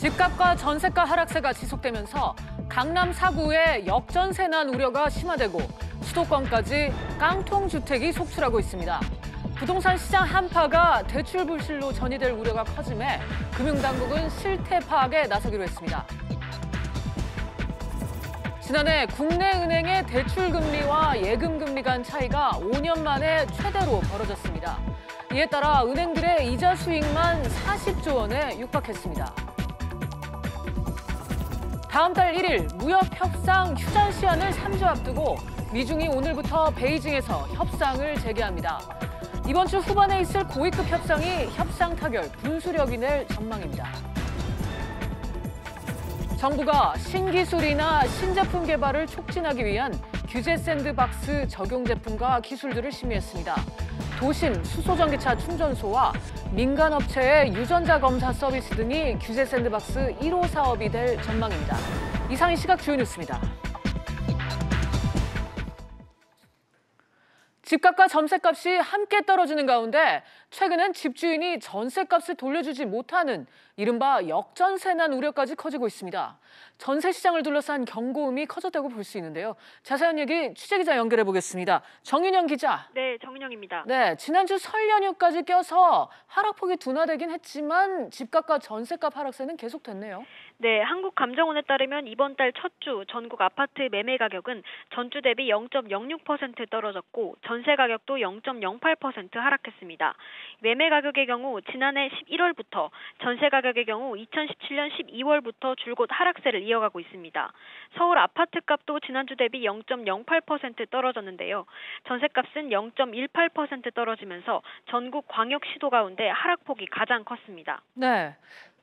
집값과 전세가 하락세가 지속되면서 강남 4구에 역전세 난 우려가 심화되고 수도권까지 깡통주택이 속출하고 있습니다. 부동산 시장 한파가 대출 불실로 전이될 우려가 커짐에 금융당국은 실태 파악에 나서기로 했습니다. 지난해 국내 은행의 대출 금리와 예금 금리 간 차이가 5년 만에 최대로 벌어졌습니다. 이에 따라 은행들의 이자 수익만 40조 원에 육박했습니다. 다음 달 1일 무역 협상 휴전 시한을 3주 앞두고 미중이 오늘부터 베이징에서 협상을 재개합니다. 이번 주 후반에 있을 고위급 협상이 협상 타결 분수령이 낼 전망입니다. 정부가 신기술이나 신제품 개발을 촉진하기 위한 규제 샌드박스 적용 제품과 기술들을 심의했습니다. 도심, 수소전기차 충전소와 민간업체의 유전자 검사 서비스 등이 규제 샌드박스 1호 사업이 될 전망입니다. 이상이 시각 주요 뉴스입니다. 집값과 전세값이 함께 떨어지는 가운데 최근엔 집주인이 전세값을 돌려주지 못하는 이른바 역전세 난 우려까지 커지고 있습니다. 전세 시장을 둘러싼 경고음이 커졌다고 볼 수 있는데요. 자세한 얘기 취재기자 연결해 보겠습니다. 정윤영 기자. 네, 정윤영입니다. 네, 지난주 설 연휴까지 껴서 하락폭이 둔화되긴 했지만 집값과 전세값 하락세는 계속됐네요. 네, 한국감정원에 따르면 이번 달 첫 주 전국 아파트 매매 가격은 전주 대비 0.06% 떨어졌고 전세 가격도 0.08% 하락했습니다. 매매 가격의 경우 지난해 11월부터, 전세 가격의 경우 2017년 12월부터 줄곧 하락세를 이어가고 있습니다. 서울 아파트값도 지난주 대비 0.08% 떨어졌는데요. 전세값은 0.18% 떨어지면서 전국 광역시도 가운데 하락폭이 가장 컸습니다. 네,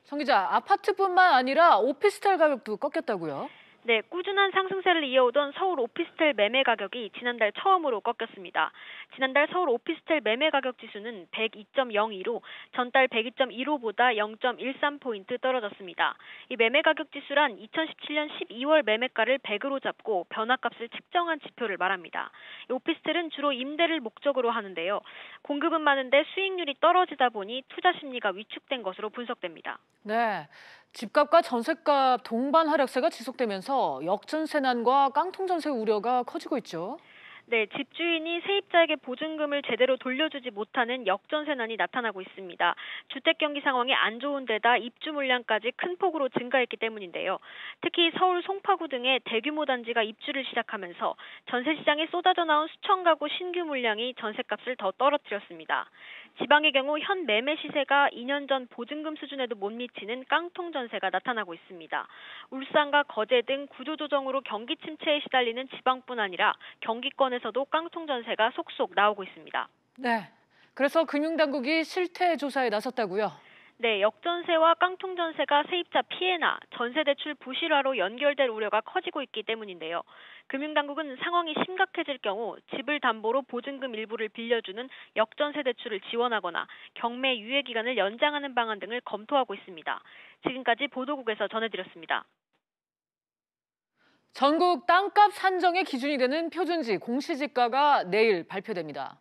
정 기자, 아파트뿐만 아니라 오피스텔 가격도 꺾였다고요? 네, 꾸준한 상승세를 이어오던 서울 오피스텔 매매 가격이 지난달 처음으로 꺾였습니다. 지난달 서울 오피스텔 매매 가격 지수는 102.02로 전달 102.15보다 0.13포인트 떨어졌습니다. 이 매매 가격 지수란 2017년 12월 매매가를 100으로 잡고 변화값을 측정한 지표를 말합니다. 이 오피스텔은 주로 임대를 목적으로 하는데요. 공급은 많은데 수익률이 떨어지다 보니 투자 심리가 위축된 것으로 분석됩니다. 네, 집값과 전세값 동반 하락세가 지속되면서 역전세난과 깡통전세 우려가 커지고 있죠. 네, 집주인이 세입자에게 보증금을 제대로 돌려주지 못하는 역전세난이 나타나고 있습니다. 주택 경기 상황이 안 좋은 데다 입주 물량까지 큰 폭으로 증가했기 때문인데요. 특히 서울 송파구 등의 대규모 단지가 입주를 시작하면서 전세 시장에 쏟아져 나온 수천 가구 신규 물량이 전세값을 더 떨어뜨렸습니다. 지방의 경우 현 매매 시세가 2년 전 보증금 수준에도 못 미치는 깡통 전세가 나타나고 있습니다. 울산과 거제 등 구조조정으로 경기 침체에 시달리는 지방뿐 아니라 경기권에서도 깡통 전세가 속속 나오고 있습니다. 네, 그래서 금융당국이 실태 조사에 나섰다고요? 네, 역전세와 깡통전세가 세입자 피해나 전세대출 부실화로 연결될 우려가 커지고 있기 때문인데요. 금융당국은 상황이 심각해질 경우 집을 담보로 보증금 일부를 빌려주는 역전세 대출을 지원하거나 경매 유예 기간을 연장하는 방안 등을 검토하고 있습니다. 지금까지 보도국에서 전해드렸습니다. 전국 땅값 산정의 기준이 되는 표준지 공시지가가 내일 발표됩니다.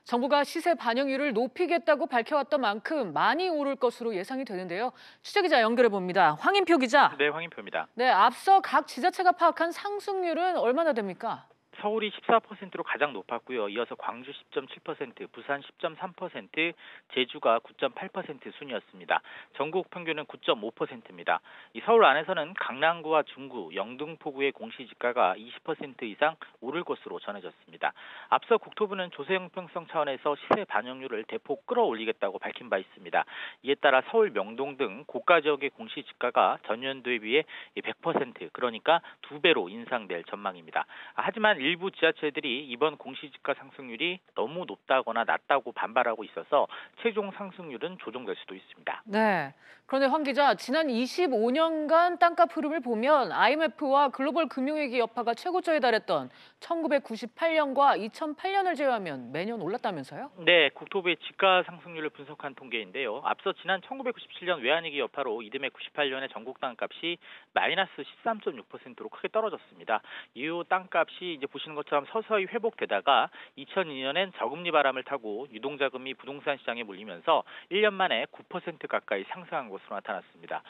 정부가 시세 반영률을 높이겠다고 밝혀왔던 만큼 많이 오를 것으로 예상이 되는데요. 취재기자 연결해 봅니다. 황인표 기자. 네, 황인표입니다. 네, 앞서 각 지자체가 파악한 상승률은 얼마나 됩니까? 서울이 14%로 가장 높았고요. 이어서 광주 10.7%, 부산 10.3%, 제주가 9.8% 순이었습니다. 전국 평균은 9.5%입니다. 이 서울 안에서는 강남구와 중구, 영등포구의 공시지가가 20% 이상 오를 것으로 전해졌습니다. 앞서 국토부는 조세 형평성 차원에서 시세 반영률을 대폭 끌어올리겠다고 밝힌 바 있습니다. 이에 따라 서울 명동 등 고가 지역의 공시지가가 전년도에 비해 100%, 그러니까 2배로 인상될 전망입니다. 하지만 일부 지자체들이 이번 공시지가 상승률이 너무 높다거나 낮다고 반발하고 있어서 최종 상승률은 조정될 수도 있습니다. 네. 그런데 황 기자, 지난 25년간 땅값 흐름을 보면 IMF와 글로벌 금융위기 여파가 최고조에 달했던 1998년과 2008년을 제외하면 매년 올랐다면서요? 네, 국토부의 지가 상승률을 분석한 통계인데요. 앞서 지난 1997년 외환위기 여파로 이듬해 98년에 전국 땅값이 마이너스 13.6%로 크게 떨어졌습니다. 이후 땅값이 이제 보시는 것처럼 서서히 회복되다가 2002년엔 저금리 바람을 타고 유동자금이 부동산 시장에 몰리면서 1년 만에 9% 가까이 상승한 것으로 나타났습니다.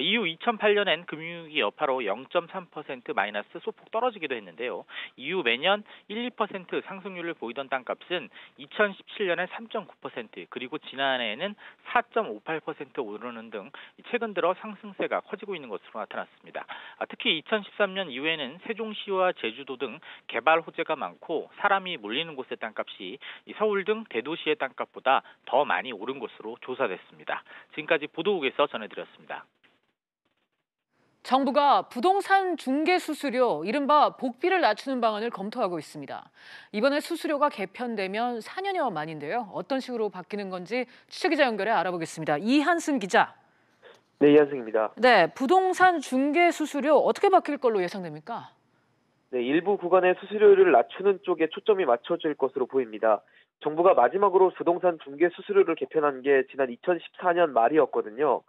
이후 2008년엔 금융위기 여파로 0.3% 마이너스 소폭 떨어지기도 했는데요. 이후 매년 1, 2% 상승률을 보이던 땅값은 2017년에 3.9% 그리고 지난해에는 4.58% 오르는 등 최근 들어 상승세가 커지고 있는 것으로 나타났습니다. 특히 2013년 이후에는 세종시와 제주도 등 개발 호재가 많고 사람이 몰리는 곳의 땅값이 서울 등 대도시의 땅값보다 더 많이 오른 것으로 조사됐습니다. 지금까지 보도국에서 전해드렸습니다. 정부가 부동산 중개 수수료, 이른바 복비를 낮추는 방안을 검토하고 있습니다. 이번에 수수료가 개편되면 4년여 만인데요. 어떤 식으로 바뀌는 건지 취재기자 연결해 알아보겠습니다. 이한승 기자. 네, 이한승입니다. 네, 부동산 중개 수수료 어떻게 바뀔 걸로 예상됩니까? 네, 일부 구간의 수수료를 낮추는 쪽에 초점이 맞춰질 것으로 보입니다. 정부가 마지막으로 부동산 중개 수수료를 개편한 게 지난 2014년 말이었거든요.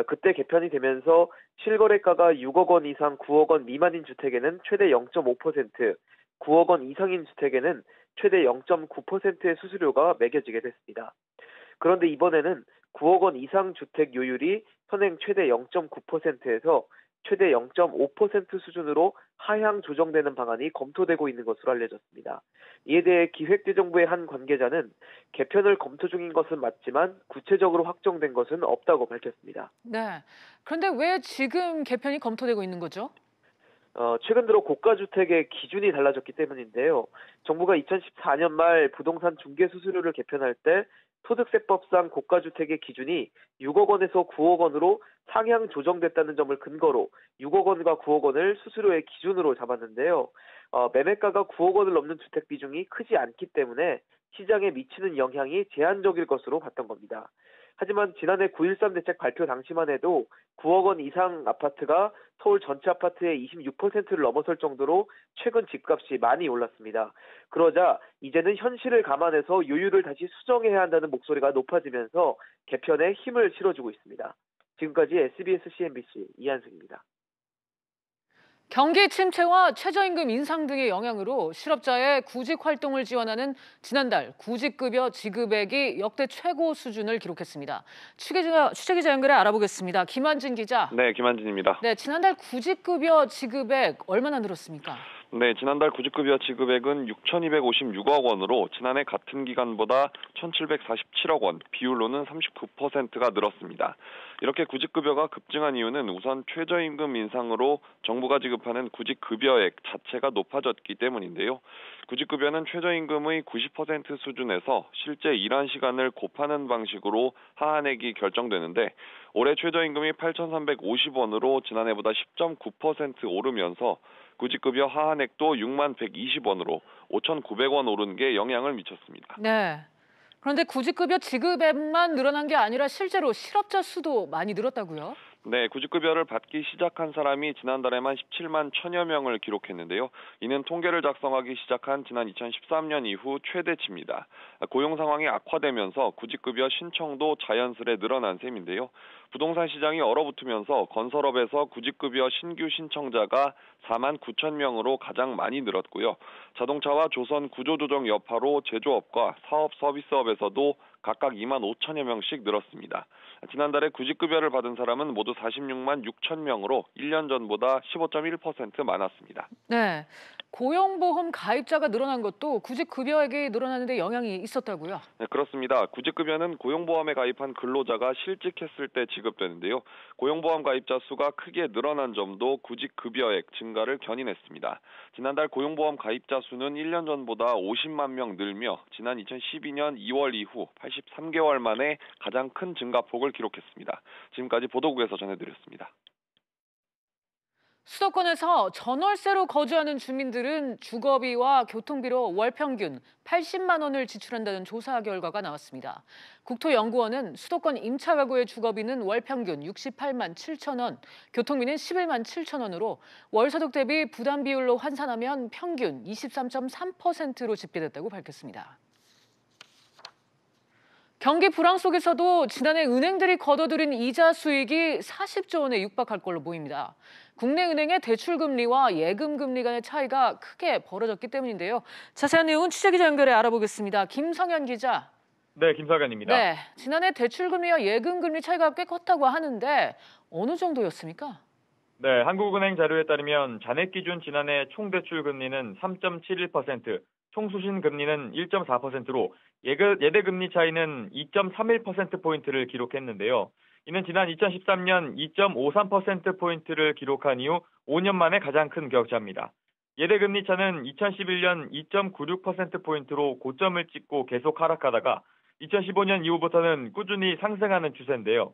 그때 개편이 되면서 실거래가가 6억 원 이상 9억 원 미만인 주택에는 최대 0.5%, 9억 원 이상인 주택에는 최대 0.9%의 수수료가 매겨지게 됐습니다. 그런데 이번에는 9억 원 이상 주택 요율이 현행 최대 0.9%에서 최대 0.5% 수준으로 하향 조정되는 방안이 검토되고 있는 것으로 알려졌습니다. 이에 대해 기획재정부의 한 관계자는 개편을 검토 중인 것은 맞지만 구체적으로 확정된 것은 없다고 밝혔습니다. 네, 그런데 왜 지금 개편이 검토되고 있는 거죠? 최근 들어 고가주택의 기준이 달라졌기 때문인데요. 정부가 2014년 말 부동산 중개 수수료를 개편할 때 소득세법상 고가주택의 기준이 6억 원에서 9억 원으로 상향 조정됐다는 점을 근거로 6억 원과 9억 원을 수수료의 기준으로 잡았는데요. 매매가가 9억 원을 넘는 주택 비중이 크지 않기 때문에 시장에 미치는 영향이 제한적일 것으로 봤던 겁니다. 하지만 지난해 9.13 대책 발표 당시만 해도 9억 원 이상 아파트가 서울 전체 아파트의 26%를 넘어설 정도로 최근 집값이 많이 올랐습니다. 그러자 이제는 현실을 감안해서 요율을 다시 수정해야 한다는 목소리가 높아지면서 개편에 힘을 실어주고 있습니다. 지금까지 SBS CNBC 이한승입니다. 경기 침체와 최저임금 인상 등의 영향으로 실업자의 구직 활동을 지원하는 지난달 구직급여 지급액이 역대 최고 수준을 기록했습니다. 취재기자 연결해 알아보겠습니다. 김한진 기자. 네, 김한진입니다. 네, 지난달 구직급여 지급액 얼마나 늘었습니까? 네, 지난달 구직급여 지급액은 6,256억 원으로 지난해 같은 기간보다 1,747억 원, 비율로는 39%가 늘었습니다. 이렇게 구직급여가 급증한 이유는 우선 최저임금 인상으로 정부가 지급하는 구직급여액 자체가 높아졌기 때문인데요. 구직급여는 최저임금의 90% 수준에서 실제 일한 시간을 곱하는 방식으로 하한액이 결정되는데 올해 최저임금이 8,350원으로 지난해보다 10.9% 오르면서 구직급여 하한액도 6만 120원으로 5,900원 오른 게 영향을 미쳤습니다. 네. 그런데 구직급여 지급액만 늘어난 게 아니라 실제로 실업자 수도 많이 늘었다고요? 네, 구직급여를 받기 시작한 사람이 지난달에만 17만 1천여 명을 기록했는데요. 이는 통계를 작성하기 시작한 지난 2013년 이후 최대치입니다. 고용 상황이 악화되면서 구직급여 신청도 자연스레 늘어난 셈인데요. 부동산 시장이 얼어붙으면서 건설업에서 구직급여 신규 신청자가 4만 9천 명으로 가장 많이 늘었고요. 자동차와 조선 구조조정 여파로 제조업과 사업 서비스업에서도 각각 2만 5천여 명씩 늘었습니다. 지난달에 구직급여를 받은 사람은 모두 46만 6천 명으로 1년 전보다 15.1% 많았습니다. 네, 고용보험 가입자가 늘어난 것도 구직급여액이 늘어나는 데 영향이 있었다고요? 네, 그렇습니다. 구직급여는 고용보험에 가입한 근로자가 실직했을 때 지급되는데요. 고용보험 가입자 수가 크게 늘어난 점도 구직급여액 증가를 견인했습니다. 지난달 고용보험 가입자 수는 1년 전보다 50만 명 늘며 지난 2012년 2월 이후 83개월 만에 가장 큰 증가폭을 기록했습니다. 지금까지 보도국에서 전해드렸습니다. 수도권에서 전월세로 거주하는 주민들은 주거비와 교통비로 월 평균 80만 원을 지출한다는 조사 결과가 나왔습니다. 국토연구원은 수도권 임차 가구의 주거비는 월 평균 68만 7천 원, 교통비는 11만 7천 원으로 월 소득 대비 부담 비율로 환산하면 평균 23.3%로 집계됐다고 밝혔습니다. 경기 불황 속에서도 지난해 은행들이 거둬들인 이자 수익이 40조 원에 육박할 걸로 보입니다. 국내 은행의 대출 금리와 예금 금리 간의 차이가 크게 벌어졌기 때문인데요. 자세한 내용은 취재기자 연결해 알아보겠습니다. 김성현 기자. 네, 김석현입니다. 네, 지난해 대출 금리와 예금 금리 차이가 꽤 컸다고 하는데 어느 정도였습니까? 네, 한국은행 자료에 따르면 잔액 기준 지난해 총 대출 금리는 3.71%, 총 수신 금리는 1.4%로 예대 금리 차이는 2.31%포인트를 기록했는데요. 이는 지난 2013년 2.53%포인트를 기록한 이후 5년 만에 가장 큰 격차입니다. 예대 금리 차는 2011년 2.96%포인트로 고점을 찍고 계속 하락하다가 2015년 이후부터는 꾸준히 상승하는 추세인데요.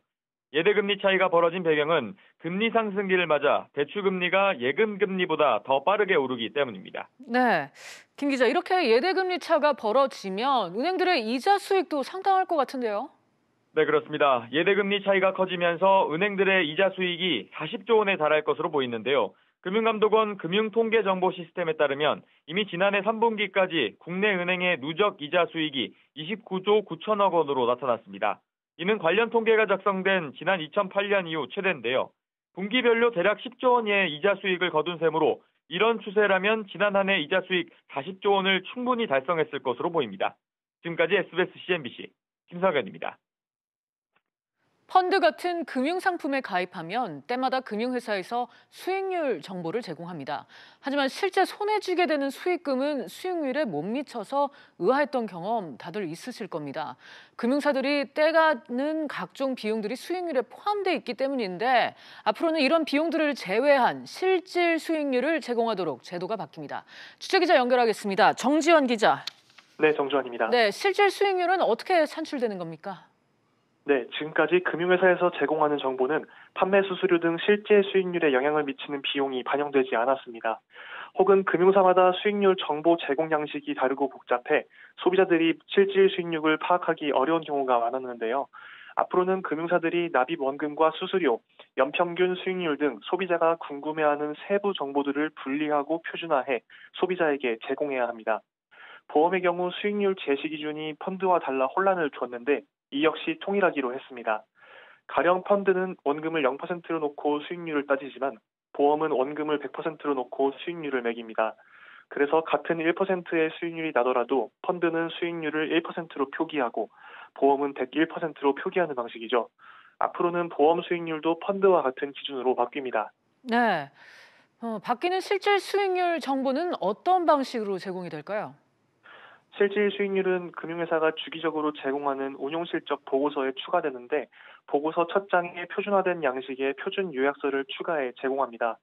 예대금리 차이가 벌어진 배경은 금리 상승기를 맞아 대출금리가 예금금리보다 더 빠르게 오르기 때문입니다. 네, 김 기자, 이렇게 예대금리 차가 벌어지면 은행들의 이자 수익도 상당할 것 같은데요? 네, 그렇습니다. 예대금리 차이가 커지면서 은행들의 이자 수익이 40조 원에 달할 것으로 보이는데요. 금융감독원 금융통계정보 시스템에 따르면 이미 지난해 3분기까지 국내 은행의 누적 이자 수익이 29조 9천억 원으로 나타났습니다. 이는 관련 통계가 작성된 지난 2008년 이후 최대인데요. 분기별로 대략 10조 원의 이자 수익을 거둔 셈으로 이런 추세라면 지난 한 해 이자 수익 40조 원을 충분히 달성했을 것으로 보입니다. 지금까지 SBS CNBC 김석현입니다. 펀드 같은 금융상품에 가입하면 때마다 금융회사에서 수익률 정보를 제공합니다. 하지만 실제 손에 쥐게 되는 수익금은 수익률에 못 미쳐서 의아했던 경험 다들 있으실 겁니다. 금융사들이 떼가는 각종 비용들이 수익률에 포함되어 있기 때문인데 앞으로는 이런 비용들을 제외한 실질 수익률을 제공하도록 제도가 바뀝니다. 취재기자 연결하겠습니다. 정지원 기자. 네, 정주환입니다. 네, 실질 수익률은 어떻게 산출되는 겁니까? 네, 지금까지 금융회사에서 제공하는 정보는 판매 수수료 등 실제 수익률에 영향을 미치는 비용이 반영되지 않았습니다. 혹은 금융사마다 수익률 정보 제공 양식이 다르고 복잡해 소비자들이 실질 수익률을 파악하기 어려운 경우가 많았는데요. 앞으로는 금융사들이 납입 원금과 수수료, 연평균 수익률 등 소비자가 궁금해하는 세부 정보들을 분리하고 표준화해 소비자에게 제공해야 합니다. 보험의 경우 수익률 제시 기준이 펀드와 달라 혼란을 줬는데 이 역시 통일하기로 했습니다. 가령 펀드는 원금을 0%로 놓고 수익률을 따지지만 보험은 원금을 100%로 놓고 수익률을 매깁니다. 그래서 같은 1%의 수익률이 나더라도 펀드는 수익률을 1%로 표기하고 보험은 101%로 표기하는 방식이죠. 앞으로는 보험 수익률도 펀드와 같은 기준으로 바뀝니다. 네, 바뀌는 실질 수익률 정보는 어떤 방식으로 제공이 될까요? 실질 수익률은 금융회사가 주기적으로 제공하는 운용실적 보고서에 추가되는데 보고서 첫 장에 표준화된 양식의 표준 요약서를 추가해 제공합니다.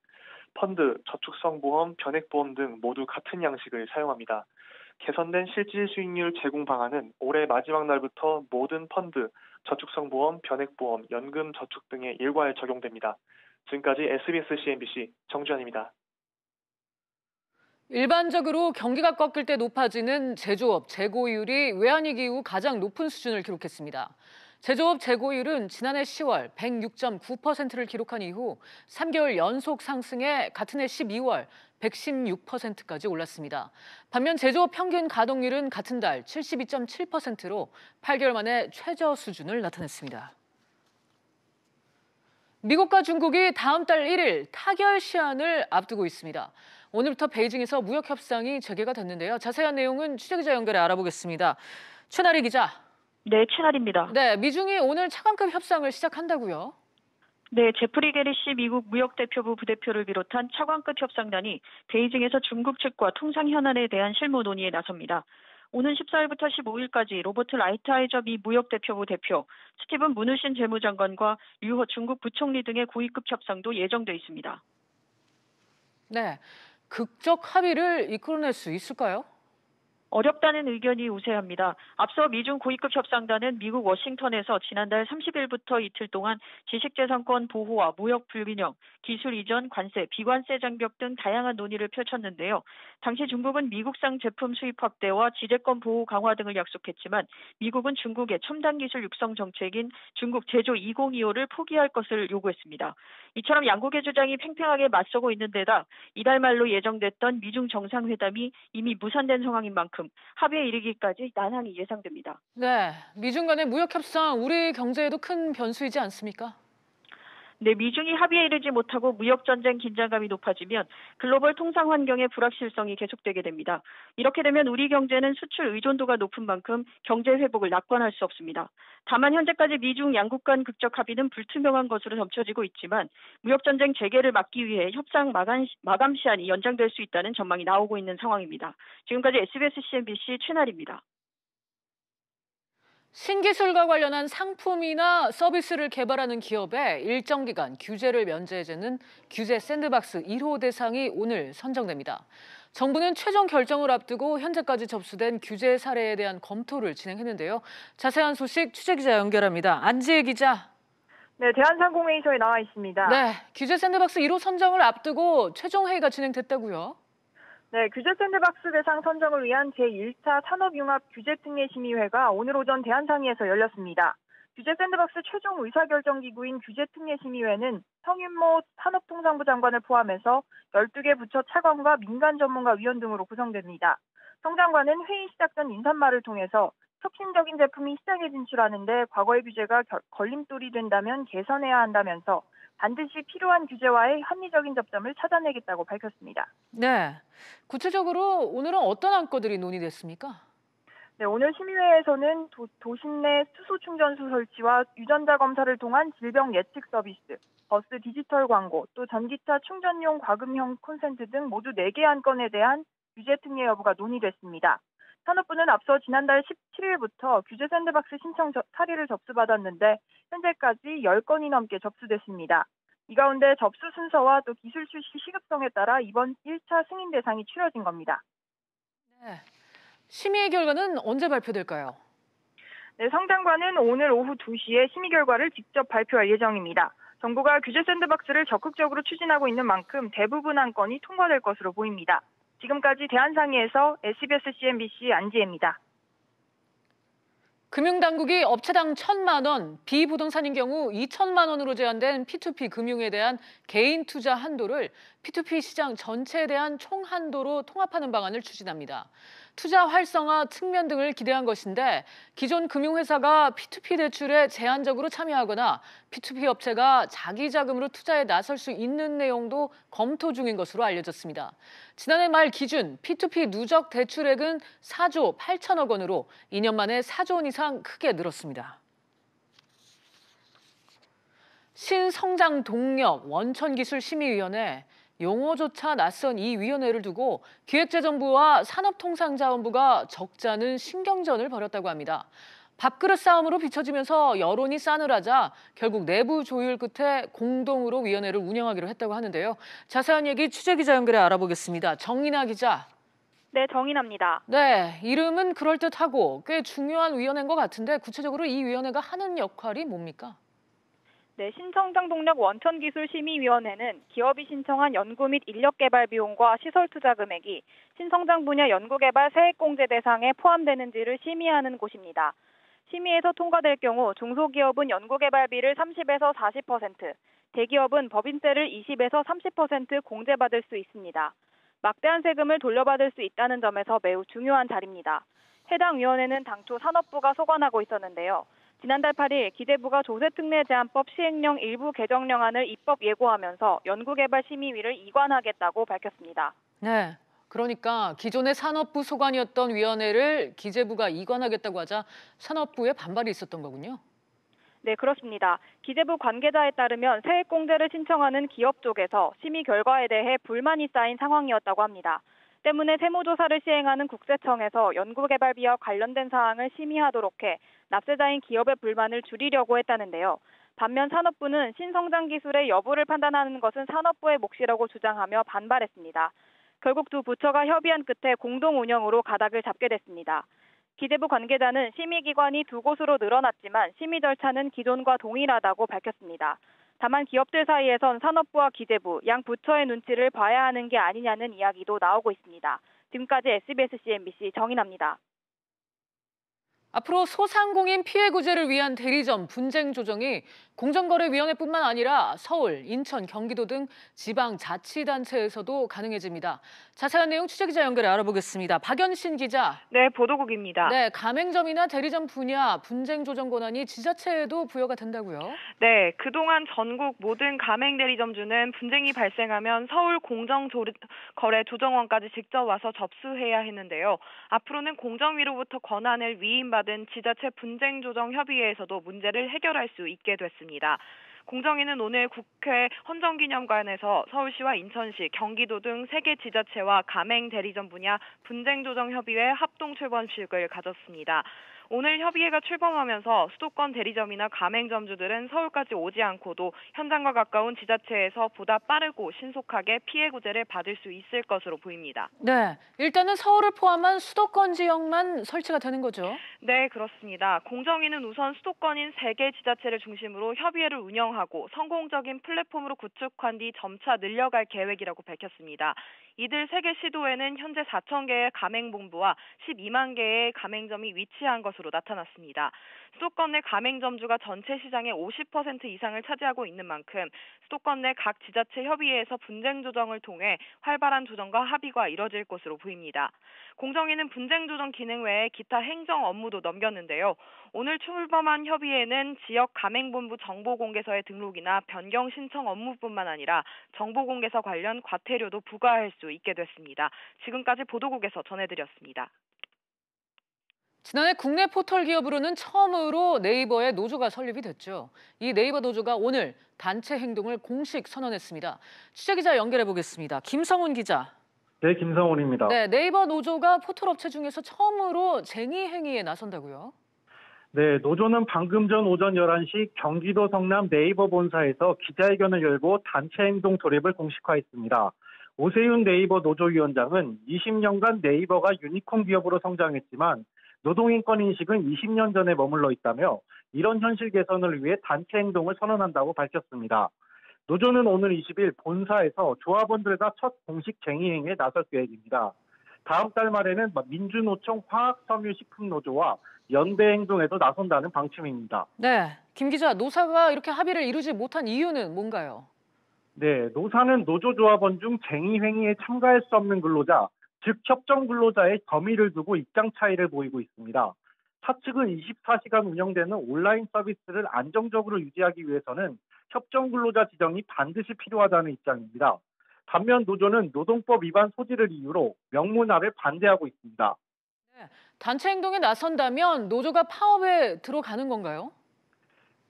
펀드, 저축성 보험, 변액보험 등 모두 같은 양식을 사용합니다. 개선된 실질 수익률 제공 방안은 올해 마지막 날부터 모든 펀드, 저축성 보험, 변액보험, 연금 저축 등에 일괄 적용됩니다. 지금까지 SBS CNBC 정주환입니다. 일반적으로 경기가 꺾일 때 높아지는 제조업 재고율이 외환위기 이후 가장 높은 수준을 기록했습니다. 제조업 재고율은 지난해 10월 106.9%를 기록한 이후 3개월 연속 상승해 같은 해 12월 116%까지 올랐습니다. 반면 제조업 평균 가동률은 같은 달 72.7%로 8개월 만에 최저 수준을 나타냈습니다. 미국과 중국이 다음 달 1일 타결 시한을 앞두고 있습니다. 오늘부터 베이징에서 무역 협상이 재개가 됐는데요. 자세한 내용은 취재기자 연결해 알아보겠습니다. 최나리 기자. 네, 최나리입니다. 네, 미중이 오늘 차관급 협상을 시작한다고요? 네, 제프리 게리시 미국 무역대표부 부대표를 비롯한 차관급 협상단이 베이징에서 중국 측과 통상 현안에 대한 실무 논의에 나섭니다. 오는 14일부터 15일까지 로버트 라이트하이저 미 무역대표부 대표, 스티븐 무누신 재무장관과 류호 중국 부총리 등의 고위급 협상도 예정돼 있습니다. 네, 극적 합의를 이끌어낼 수 있을까요? 어렵다는 의견이 우세합니다. 앞서 미중 고위급 협상단은 미국 워싱턴에서 지난달 30일부터 이틀 동안 지식재산권 보호와 무역 불균형, 기술 이전, 관세, 비관세 장벽 등 다양한 논의를 펼쳤는데요. 당시 중국은 미국산 제품 수입 확대와 지재권 보호 강화 등을 약속했지만 미국은 중국의 첨단 기술 육성 정책인 중국 제조 2025를 포기할 것을 요구했습니다. 이처럼 양국의 주장이 팽팽하게 맞서고 있는 데다 이달 말로 예정됐던 미중 정상회담이 이미 무산된 상황인 만큼 만큼 합의에 이르기까지 난항이 예상됩니다. 네, 미중 간의 무역 협상 우리 경제에도 큰 변수이지 않습니까? 네, 미중이 합의에 이르지 못하고 무역전쟁 긴장감이 높아지면 글로벌 통상 환경의 불확실성이 계속되게 됩니다. 이렇게 되면 우리 경제는 수출 의존도가 높은 만큼 경제 회복을 낙관할 수 없습니다. 다만 현재까지 미중 양국 간 극적 합의는 불투명한 것으로 점쳐지고 있지만 무역전쟁 재개를 막기 위해 협상 마감 시한이 연장될 수 있다는 전망이 나오고 있는 상황입니다. 지금까지 SBS CNBC 최나리입니다. 신기술과 관련한 상품이나 서비스를 개발하는 기업에 일정 기간 규제를 면제해주는 규제 샌드박스 1호 대상이 오늘 선정됩니다. 정부는 최종 결정을 앞두고 현재까지 접수된 규제 사례에 대한 검토를 진행했는데요. 자세한 소식 취재기자 연결합니다. 안지혜 기자. 네, 대한상공회의소에 나와 있습니다. 네, 규제 샌드박스 1호 선정을 앞두고 최종 회의가 진행됐다고요? 네, 규제 샌드박스 대상 선정을 위한 제1차 산업융합규제특례심의회가 오늘 오전 대한상의에서 열렸습니다. 규제 샌드박스 최종 의사결정기구인 규제특례심의회는 성윤모 산업통상부 장관을 포함해서 12개 부처 차관과 민간 전문가 위원 등으로 구성됩니다. 성 장관은 회의 시작 전 인사말을 통해서 혁신적인 제품이 시장에 진출하는데 과거의 규제가 걸림돌이 된다면 개선해야 한다면서 반드시 필요한 규제와의 합리적인 접점을 찾아내겠다고 밝혔습니다. 네, 구체적으로 오늘은 어떤 안건들이 논의됐습니까? 네, 오늘 심의회에서는 도심 내 수소 충전소 설치와 유전자 검사를 통한 질병 예측 서비스, 버스 디지털 광고, 또 전기차 충전용 과금형 콘센트 등 모두 4개 안건에 대한 규제 특례 여부가 논의됐습니다. 산업부는 앞서 지난달 17일부터 규제 샌드박스 신청 사례를 접수받았는데 현재까지 10건이 넘게 접수됐습니다. 이 가운데 접수 순서와 또 기술 출시 시급성에 따라 이번 1차 승인 대상이 추려진 겁니다. 네, 심의의 결과는 언제 발표될까요? 네, 성 장관은 오늘 오후 2시에 심의 결과를 직접 발표할 예정입니다. 정부가 규제 샌드박스를 적극적으로 추진하고 있는 만큼 대부분 안건이 통과될 것으로 보입니다. 지금까지 대한상의에서 SBS CNBC 안지혜입니다. 금융당국이 업체당 1,000만 원, 비부동산인 경우 2천만 원으로 제한된 P2P 금융에 대한 개인 투자 한도를 P2P 시장 전체에 대한 총 한도로 통합하는 방안을 추진합니다. 투자 활성화 측면 등을 기대한 것인데 기존 금융회사가 P2P 대출에 제한적으로 참여하거나 P2P 업체가 자기 자금으로 투자에 나설 수 있는 내용도 검토 중인 것으로 알려졌습니다. 지난해 말 기준 P2P 누적 대출액은 4조 8천억 원으로 2년 만에 4조 원 이상 크게 늘었습니다. 신성장 동력 원천기술심의위원회, 용어조차 낯선 이 위원회를 두고 기획재정부와 산업통상자원부가 적잖은 신경전을 벌였다고 합니다. 밥그릇 싸움으로 비춰지면서 여론이 싸늘하자 결국 내부 조율 끝에 공동으로 위원회를 운영하기로 했다고 하는데요. 자세한 얘기 취재기자 연결해 알아보겠습니다. 정인아 기자. 네, 정인아입니다. 네, 이름은 그럴듯하고 꽤 중요한 위원회인 것 같은데 구체적으로 이 위원회가 하는 역할이 뭡니까? 네, 신성장동력 원천기술심의위원회는 기업이 신청한 연구 및 인력개발 비용과 시설 투자 금액이 신성장 분야 연구개발 세액공제 대상에 포함되는지를 심의하는 곳입니다. 심의에서 통과될 경우 중소기업은 연구개발비를 30에서 40%, 대기업은 법인세를 20에서 30% 공제받을 수 있습니다. 막대한 세금을 돌려받을 수 있다는 점에서 매우 중요한 자리입니다. 해당 위원회는 당초 산업부가 소관하고 있었는데요. 지난달 8일 기재부가 조세특례제한법 시행령 일부 개정령안을 입법 예고하면서 연구개발심의위를 이관하겠다고 밝혔습니다. 네, 그러니까 기존의 산업부 소관이었던 위원회를 기재부가 이관하겠다고 하자 산업부에 반발이 있었던 거군요. 네, 그렇습니다. 기재부 관계자에 따르면 세액공제를 신청하는 기업 쪽에서 심의 결과에 대해 불만이 쌓인 상황이었다고 합니다. 때문에 세무조사를 시행하는 국세청에서 연구개발비와 관련된 사항을 심의하도록 해 납세자인 기업의 불만을 줄이려고 했다는데요. 반면 산업부는 신성장 기술의 여부를 판단하는 것은 산업부의 몫이라고 주장하며 반발했습니다. 결국 두 부처가 협의한 끝에 공동 운영으로 가닥을 잡게 됐습니다. 기재부 관계자는 심의기관이 두 곳으로 늘어났지만 심의 절차는 기존과 동일하다고 밝혔습니다. 다만 기업들 사이에선 산업부와 기재부, 양 부처의 눈치를 봐야 하는 게 아니냐는 이야기도 나오고 있습니다. 지금까지 SBS CNBC 정인아입니다. 앞으로 소상공인 피해 구제를 위한 대리점 분쟁 조정이 공정거래위원회뿐만 아니라 서울, 인천, 경기도 등 지방자치단체에서도 가능해집니다. 자세한 내용 취재기자 연결해 알아보겠습니다. 박연신 기자. 네, 보도국입니다. 네, 가맹점이나 대리점 분야 분쟁 조정 권한이 지자체에도 부여가 된다고요? 네, 그동안 전국 모든 가맹대리점주는 분쟁이 발생하면 서울 공정거래조정원까지 직접 와서 접수해야 했는데요. 앞으로는 공정위로부터 권한을 위임받은 지자체 분쟁조정협의회에서도 문제를 해결할 수 있게 됐습니다. 공정위는 오늘 국회 헌정기념관에서 서울시와 인천시, 경기도 등 3개 지자체와 가맹대리점 분야 분쟁조정협의회 합동출범식을 가졌습니다. 오늘 협의회가 출범하면서 수도권 대리점이나 가맹점주들은 서울까지 오지 않고도 현장과 가까운 지자체에서 보다 빠르고 신속하게 피해 구제를 받을 수 있을 것으로 보입니다. 네, 일단은 서울을 포함한 수도권 지역만 설치가 되는 거죠? 네, 그렇습니다. 공정위는 우선 수도권인 3개 지자체를 중심으로 협의회를 운영하고 성공적인 플랫폼으로 구축한 뒤 점차 늘려갈 계획이라고 밝혔습니다. 이들 3개 시도에는 현재 4,000개의 가맹본부와 12만 개의 가맹점이 위치한 것으로 나타났습니다. 수도권 내 가맹점주가 전체 시장의 50% 이상을 차지하고 있는 만큼 수도권 내 각 지자체 협의회에서 분쟁 조정을 통해 활발한 조정과 합의가 이뤄질 것으로 보입니다. 공정위는 분쟁 조정 기능 외에 기타 행정 업무도 넘겼는데요. 오늘 출범한 협의회는 지역 가맹본부 정보공개서의 등록이나 변경 신청 업무뿐만 아니라 정보공개서 관련 과태료도 부과할 수 있게 됐습니다. 지금까지 보도국에서 전해드렸습니다. 지난해 국내 포털 기업으로는 처음으로 네이버의 노조가 설립이 됐죠. 이 네이버 노조가 오늘 단체 행동을 공식 선언했습니다. 취재기자 연결해 보겠습니다. 김성훈 기자. 네, 김성훈입니다. 네, 네이버 노조가 포털 업체 중에서 처음으로 쟁의 행위에 나선다고요? 네, 노조는 방금 전 오전 11시 경기도 성남 네이버 본사에서 기자회견을 열고 단체 행동 돌입을 공식화했습니다. 오세윤 네이버 노조위원장은 20년간 네이버가 유니콘 기업으로 성장했지만 노동인권 인식은 20년 전에 머물러 있다며 이런 현실 개선을 위해 단체 행동을 선언한다고 밝혔습니다. 노조는 오늘 20일 본사에서 조합원들과 첫 공식 쟁의 행위에 나설 계획입니다. 다음 달 말에는 민주노총 화학섬유식품노조와 연대 행동에도 나선다는 방침입니다. 네, 김 기자, 노사가 이렇게 합의를 이루지 못한 이유는 뭔가요? 네, 노사는 노조 조합원 중 쟁의 행위에 참가할 수 없는 근로자, 즉 협정 근로자의 범위를 두고 입장 차이를 보이고 있습니다. 사측은 24시간 운영되는 온라인 서비스를 안정적으로 유지하기 위해서는 협정 근로자 지정이 반드시 필요하다는 입장입니다. 반면 노조는 노동법 위반 소지를 이유로 명문화를 반대하고 있습니다. 네, 단체 행동에 나선다면 노조가 파업에 들어가는 건가요?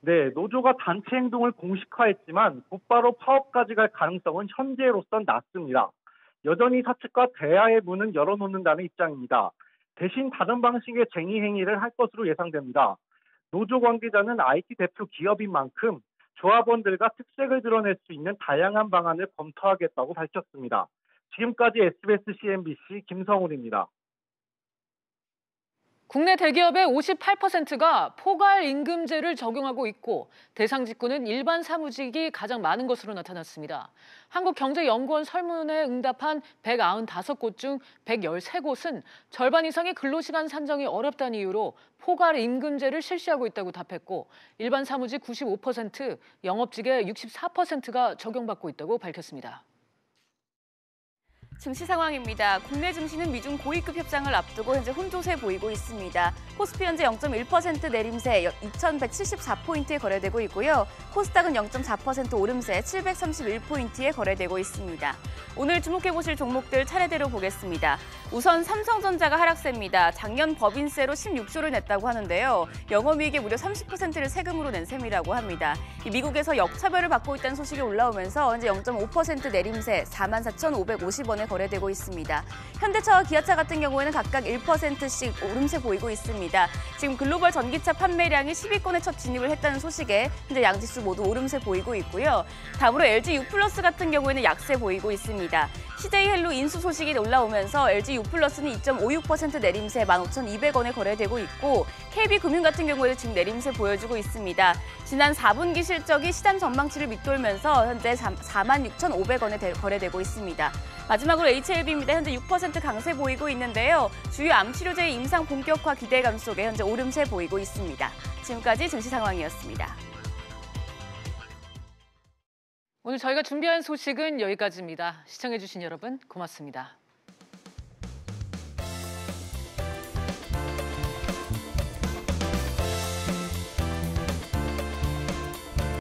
네, 노조가 단체 행동을 공식화했지만 곧바로 파업까지 갈 가능성은 현재로선 낮습니다. 여전히 사측과 대화의 문은 열어놓는다는 입장입니다. 대신 다른 방식의 쟁의 행위를 할 것으로 예상됩니다. 노조 관계자는 IT 대표 기업인 만큼 조합원들과 특색을 드러낼 수 있는 다양한 방안을 검토하겠다고 밝혔습니다. 지금까지 SBS CNBC 김성훈입니다. 국내 대기업의 58%가 포괄임금제를 적용하고 있고 대상 직군은 일반 사무직이 가장 많은 것으로 나타났습니다. 한국경제연구원 설문에 응답한 195곳 중 113곳은 절반 이상의 근로시간 산정이 어렵다는 이유로 포괄임금제를 실시하고 있다고 답했고 일반 사무직 95%, 영업직의 64%가 적용받고 있다고 밝혔습니다. 증시 상황입니다. 국내 증시는 미중 고위급 협상을 앞두고 현재 혼조세 보이고 있습니다. 코스피 현재 0.1% 내림세 2,174포인트에 거래되고 있고요. 코스닥은 0.4% 오름세 731포인트에 거래되고 있습니다. 오늘 주목해보실 종목들 차례대로 보겠습니다. 우선 삼성전자가 하락세입니다. 작년 법인세로 16조를 냈다고 하는데요. 영업이익의 무려 30%를 세금으로 낸 셈이라고 합니다. 미국에서 역차별을 받고 있다는 소식이 올라오면서 현재 0.5% 내림세 44,550원에 거래되고 있습니다. 현대차와 기아차 같은 경우에는 각각 1%씩 오름세 보이고 있습니다. 지금 글로벌 전기차 판매량이 10위권에 첫 진입을 했다는 소식에 현재 양지수 모두 오름세 보이고 있고요. 다음으로 LG U+ 같은 경우에는 약세 보이고 있습니다. CJ 헬로 인수 소식이 올라오면서 LG U+는 2.56% 내림세 15,200원에 거래되고 있고 KB금융 같은 경우에도 지금 내림세 보여주고 있습니다. 지난 4분기 실적이 시장 전망치를 밑돌면서 현재 46,500원에 거래되고 있습니다. 마지막으로 HLB입니다. 현재 6% 강세 보이고 있는데요. 주요 암 치료제의 임상 본격화 기대감 속에 현재 오름세 보이고 있습니다. 지금까지 증시 상황이었습니다. 오늘 저희가 준비한 소식은 여기까지입니다. 시청해주신 여러분 고맙습니다.